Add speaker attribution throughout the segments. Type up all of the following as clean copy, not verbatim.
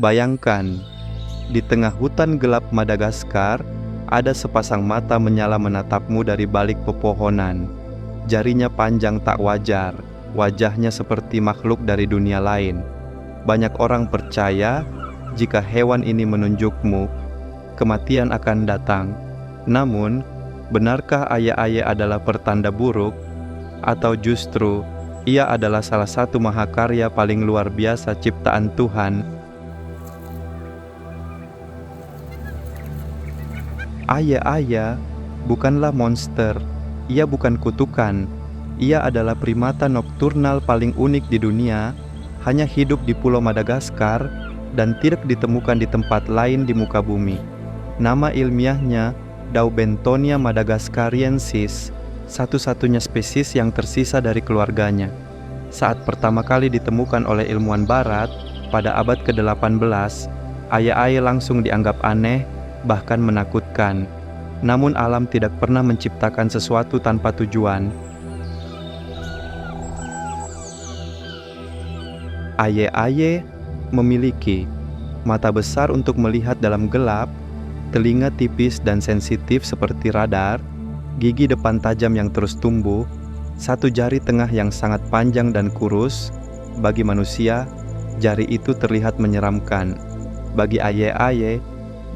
Speaker 1: Bayangkan, di tengah hutan gelap Madagaskar, ada sepasang mata menyala menatapmu dari balik pepohonan. Jarinya panjang tak wajar, wajahnya seperti makhluk dari dunia lain. Banyak orang percaya, jika hewan ini menunjukmu, kematian akan datang. Namun, benarkah ayah-ayah adalah pertanda buruk? Atau justru, ia adalah salah satu mahakarya paling luar biasa ciptaan Tuhan? Ayah-ayah bukanlah monster, ia bukan kutukan. Ia adalah primata nokturnal paling unik di dunia, hanya hidup di Pulau Madagaskar dan tidak ditemukan di tempat lain di muka bumi. Nama ilmiahnya Daubentonia madagascariensis, satu-satunya spesies yang tersisa dari keluarganya. Saat pertama kali ditemukan oleh ilmuwan barat pada abad ke-18, ayah-ayah langsung dianggap aneh, bahkan menakutkan. Namun alam tidak pernah menciptakan sesuatu tanpa tujuan. Ayah-ayah memiliki mata besar untuk melihat dalam gelap, telinga tipis dan sensitif seperti radar, gigi depan tajam yang terus tumbuh, satu jari tengah yang sangat panjang dan kurus. Bagi manusia, jari itu terlihat menyeramkan. Bagi ayah-ayah,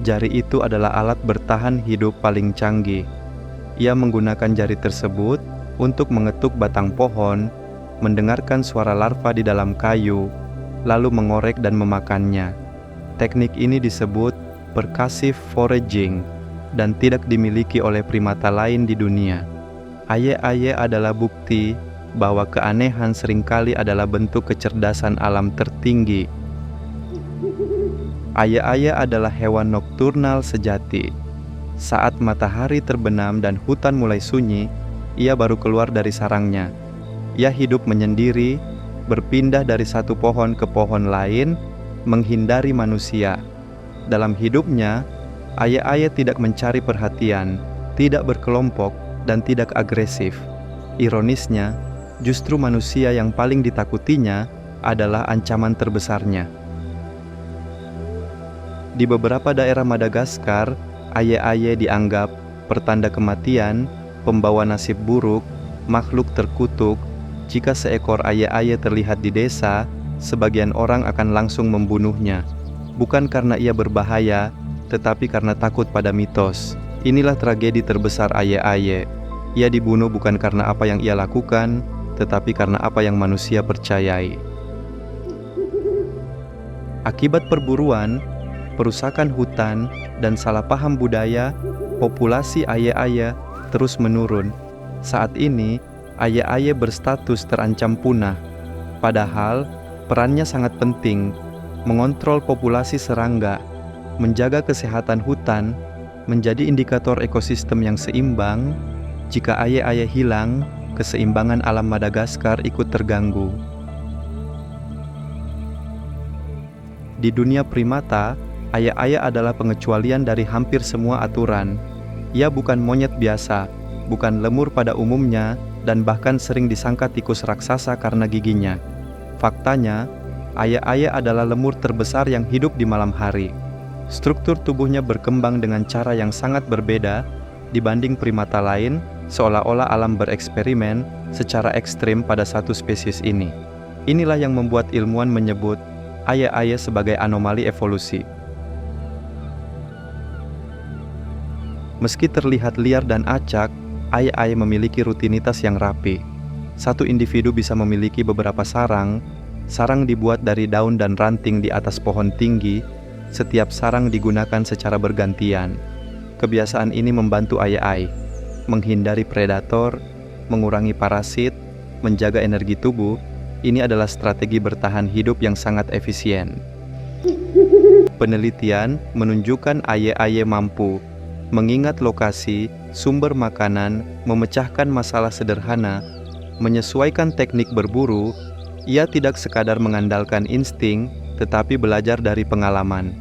Speaker 1: jari itu adalah alat bertahan hidup paling canggih. Ia menggunakan jari tersebut untuk mengetuk batang pohon, mendengarkan suara larva di dalam kayu, lalu mengorek dan memakannya. Teknik ini disebut percussive foraging dan tidak dimiliki oleh primata lain di dunia. Ayah-ayah adalah bukti bahwa keanehan seringkali adalah bentuk kecerdasan alam tertinggi. Ayah-ayah adalah hewan nokturnal sejati. Saat matahari terbenam dan hutan mulai sunyi, ia baru keluar dari sarangnya. Ia hidup menyendiri, berpindah dari satu pohon ke pohon lain, menghindari manusia. Dalam hidupnya, ayah-ayah tidak mencari perhatian, tidak berkelompok, dan tidak agresif. Ironisnya, justru manusia yang paling ditakutinya adalah ancaman terbesarnya. Di beberapa daerah Madagaskar, ayah-ayah dianggap pertanda kematian, pembawa nasib buruk, makhluk terkutuk. Jika seekor ayah-ayah terlihat di desa, sebagian orang akan langsung membunuhnya. Bukan karena ia berbahaya, tetapi karena takut pada mitos. Inilah tragedi terbesar ayah-ayah. Ia dibunuh bukan karena apa yang ia lakukan, tetapi karena apa yang manusia percayai. Akibat perburuan, perusakan hutan, dan salah paham budaya, populasi ayah-ayah terus menurun. Saat ini, ayah-ayah berstatus terancam punah. Padahal, perannya sangat penting, mengontrol populasi serangga, menjaga kesehatan hutan, menjadi indikator ekosistem yang seimbang. Jika ayah-ayah hilang, keseimbangan alam Madagaskar ikut terganggu. Di dunia primata, ayah-ayah adalah pengecualian dari hampir semua aturan. Ia bukan monyet biasa, bukan lemur pada umumnya, dan bahkan sering disangka tikus raksasa karena giginya. Faktanya, ayah-ayah adalah lemur terbesar yang hidup di malam hari. Struktur tubuhnya berkembang dengan cara yang sangat berbeda dibanding primata lain, seolah-olah alam bereksperimen secara ekstrim pada satu spesies ini. Inilah yang membuat ilmuwan menyebut ayah-ayah sebagai anomali evolusi. Meski terlihat liar dan acak, ayah-ayah memiliki rutinitas yang rapi. Satu individu bisa memiliki beberapa sarang. Sarang dibuat dari daun dan ranting di atas pohon tinggi. Setiap sarang digunakan secara bergantian. Kebiasaan ini membantu ayah-ayah menghindari predator, mengurangi parasit, menjaga energi tubuh. Ini adalah strategi bertahan hidup yang sangat efisien. Penelitian menunjukkan ayah-ayah mampu mengingat lokasi, sumber makanan, memecahkan masalah sederhana, menyesuaikan teknik berburu. Ia tidak sekadar mengandalkan insting, tetapi belajar dari pengalaman.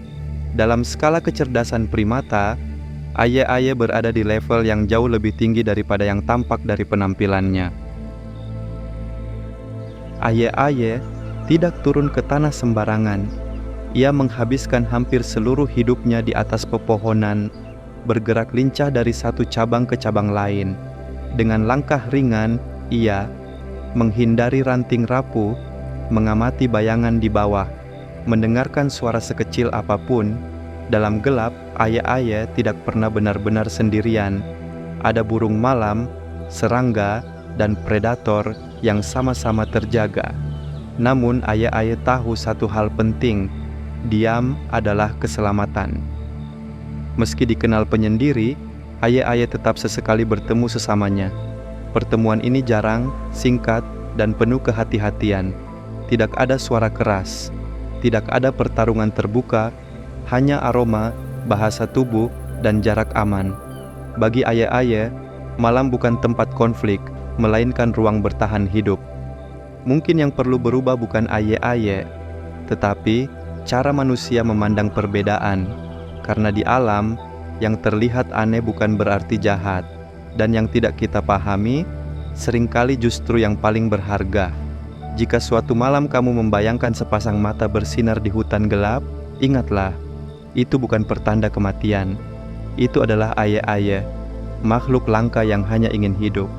Speaker 1: Dalam skala kecerdasan primata, ayah-ayah berada di level yang jauh lebih tinggi daripada yang tampak dari penampilannya. Ayah-ayah tidak turun ke tanah sembarangan. Ia menghabiskan hampir seluruh hidupnya di atas pepohonan, bergerak lincah dari satu cabang ke cabang lain. Dengan langkah ringan, ia menghindari ranting rapuh, mengamati bayangan di bawah, mendengarkan suara sekecil apapun. Dalam gelap, Aye-Aye tidak pernah benar-benar sendirian. Ada burung malam, serangga, dan predator yang sama-sama terjaga. Namun Aye-Aye tahu satu hal penting, diam adalah keselamatan. Meski dikenal penyendiri, Aye-Aye tetap sesekali bertemu sesamanya. Pertemuan ini jarang, singkat, dan penuh kehati-hatian. Tidak ada suara keras, tidak ada pertarungan terbuka, hanya aroma, bahasa tubuh, dan jarak aman. Bagi Aye-Aye, malam bukan tempat konflik, melainkan ruang bertahan hidup. Mungkin yang perlu berubah bukan Aye-Aye, tetapi cara manusia memandang perbedaan. Karena di alam, yang terlihat aneh bukan berarti jahat, dan yang tidak kita pahami seringkali justru yang paling berharga. Jika suatu malam kamu membayangkan sepasang mata bersinar di hutan gelap, ingatlah, itu bukan pertanda kematian. Itu adalah Aye-Aye, makhluk langka yang hanya ingin hidup.